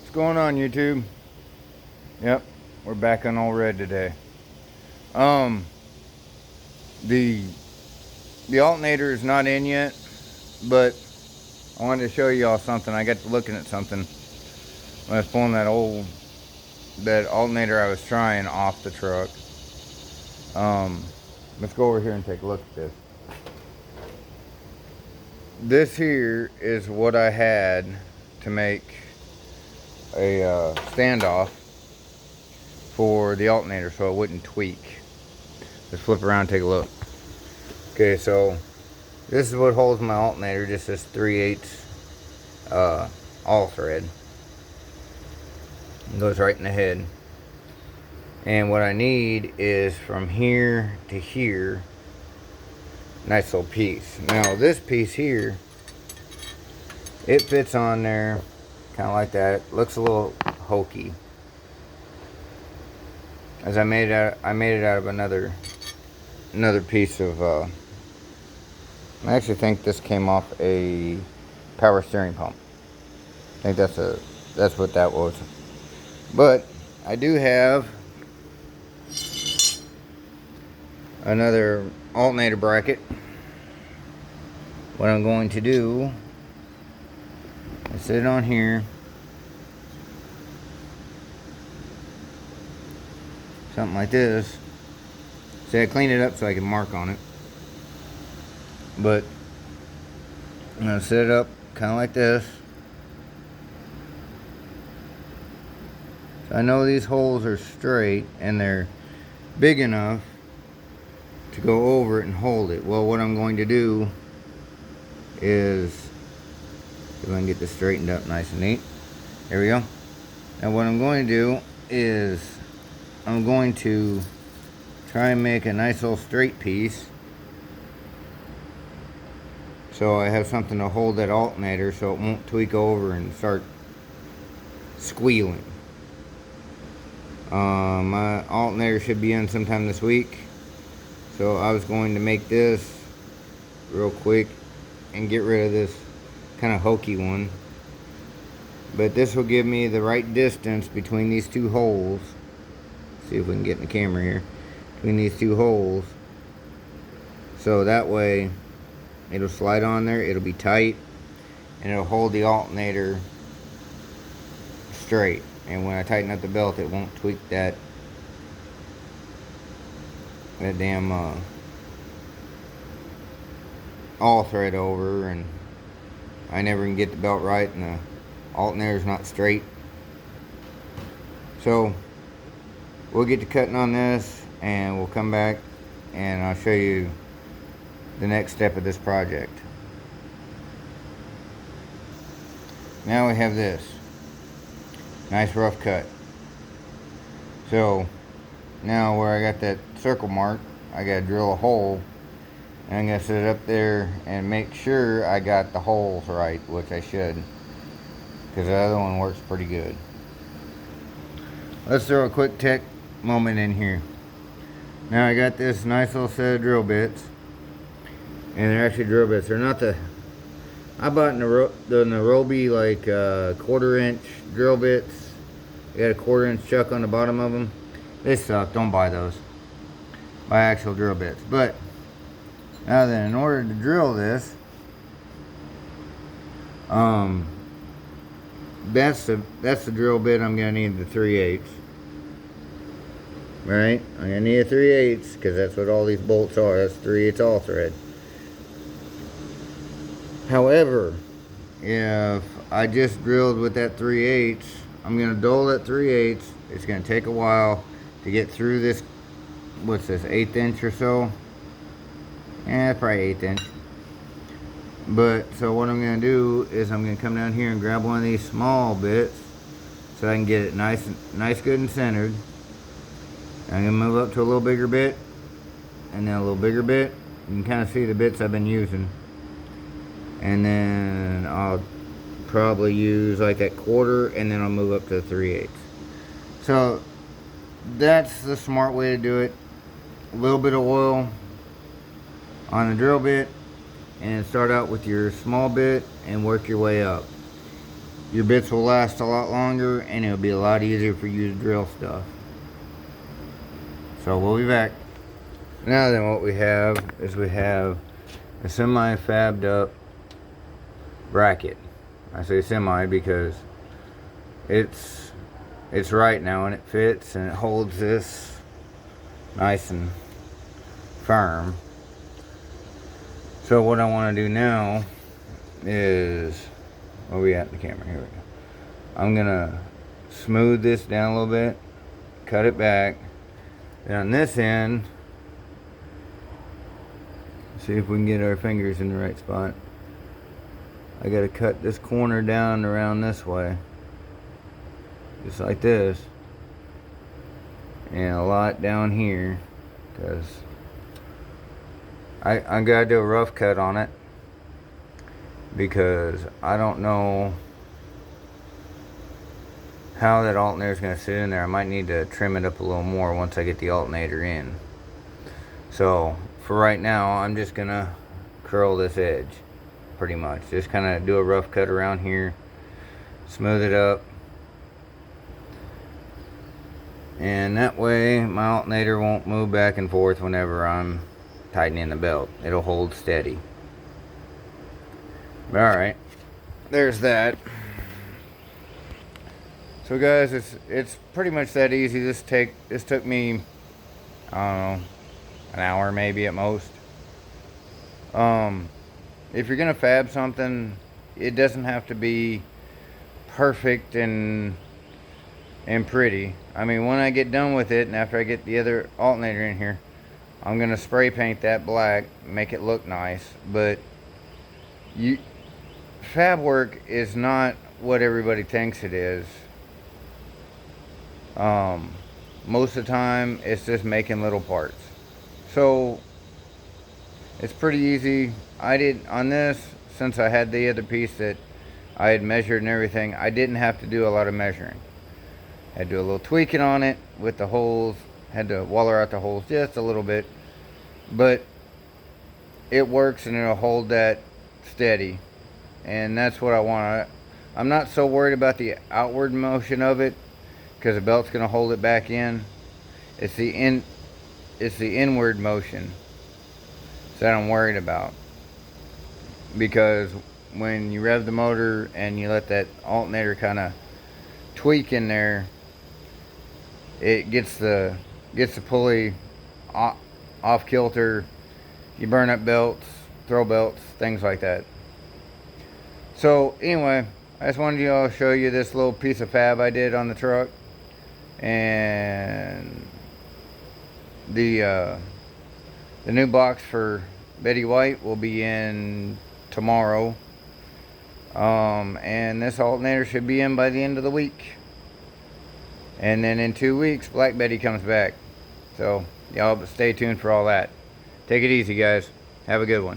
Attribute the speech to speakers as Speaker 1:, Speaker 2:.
Speaker 1: What's going on, YouTube? Yep, we're back on all red today. Um, the alternator is not in yet, but I wanted to show y'all something. I got to looking at something when I was pulling that alternator I was trying off the truck. Let's go over here and take a look at this. This here is what I had to make a standoff for the alternator so it wouldn't tweak. Let's flip around and take a look. Okay, so this is what holds my alternator, just this 3/8 all thread. It goes right in the head. And what I need is from here to here, nice little piece. Now this piece here, it fits on there kind of like that. It looks a little hokey, as I made it out of another piece of I actually think this came off a power steering pump. I think that's what that was. But I do have another alternator bracket. What I'm going to do is sit it on here. Something like this. See, I cleaned it up so I can mark on it. But I'm going to set it up kind of like this. So I know these holes are straight and they're big enough to go over it and hold it. Well, what I'm going to do is, if I can get this straightened up nice and neat. There we go. Now what I'm going to do is I'm going to try and make a nice little straight piece, so I have something to hold that alternator so it won't tweak over and start squealing. My alternator should be in sometime this week, so I was going to make this real quick and get rid of this kind of hokey one. But this will give me the right distance between these two holes. See if we can get in the camera here. Between these two holes. So that way it'll slide on there, it'll be tight, and it'll hold the alternator straight. And when I tighten up the belt, it won't tweak that damn all thread over, and I never can get the belt right and the alternator's not straight. So we'll get to cutting on this and we'll come back and I'll show you the next step of this project. Now we have this nice rough cut. So now where I got that circle mark, I gotta drill a hole, and I'm gonna set it up there and make sure I got the holes right, which I should, because the other one works pretty good. Let's throw a quick tech moment in here. Now I got this nice little set of drill bits, and they're actually drill bits. They're not I bought the Nairobi like 1/4 inch drill bits. They got a 1/4 inch chuck on the bottom of them. They suck. Don't buy those. Buy actual drill bits. But now then, in order to drill this, that's the drill bit I'm gonna need, the 3/8. Right? I'm gonna need a 3/8 because that's what all these bolts are. That's 3/8 all thread. However, if I just drilled with that 3/8, I'm gonna dull that 3/8. It's gonna take a while to get through this. What's this, 1/8 inch or so? Yeah, probably 1/8 inch. But so what I'm gonna do is I'm gonna come down here and grab one of these small bits so I can get it nice, good and centered. I'm gonna move up to a little bigger bit, and then a little bigger bit. You can kind of see the bits I've been using. And then I'll probably use like that 1/4, and then I'll move up to the 3/8. So that's the smart way to do it. A little bit of oil on the drill bit, and start out with your small bit and work your way up. your bits will last a lot longer, and it'll be a lot easier for you to drill stuff. So we'll be back. Now then, what we have is we have a semi-fabbed up bracket. I say semi because it's right now, and it fits and it holds this nice and firm. So what I want to do now is, where we at in the camera? Here we go. I'm gonna smooth this down a little bit, cut it back. And on this end, see if we can get our fingers in the right spot. I gotta cut this corner down around this way, just like this, and a lot down here, because I gotta do a rough cut on it, because I don't know how that alternator is going to sit in there. I might need to trim it up a little more once I get the alternator in. So for right now, I'm just going to curl this edge, pretty much. Just kind of do a rough cut around here, smooth it up, and that way my alternator won't move back and forth whenever I'm tightening the belt. It'll hold steady. Alright, there's that. So guys, it's pretty much that easy. This took me, I don't know, an hour maybe at most. If you're gonna fab something, it doesn't have to be perfect and pretty. I mean, when I get done with it, and after I get the other alternator in here, I'm gonna spray paint that black, make it look nice. But fab work is not what everybody thinks it is. Most of the time it's just making little parts, so it's pretty easy. I did on this, since I had the other piece that I had measured and everything, I didn't have to do a lot of measuring. I had to do a little tweaking on it with the holes, had to waller out the holes just a little bit, but it works and it'll hold that steady, and that's what I want. I'm not so worried about the outward motion of it, because the belt's going to hold it back in. It's the inward motion that I'm worried about, because when you rev the motor and you let that alternator kind of tweak in there, it gets the pulley off kilter. You burn up belts, throw belts, things like that. So anyway, I just wanted to show you this little piece of fab I did on the truck. And the new box for Betty White will be in tomorrow, and this alternator should be in by the end of the week, and then in 2 weeks Black Betty comes back. So y'all stay tuned for all that. Take it easy, guys. Have a good one.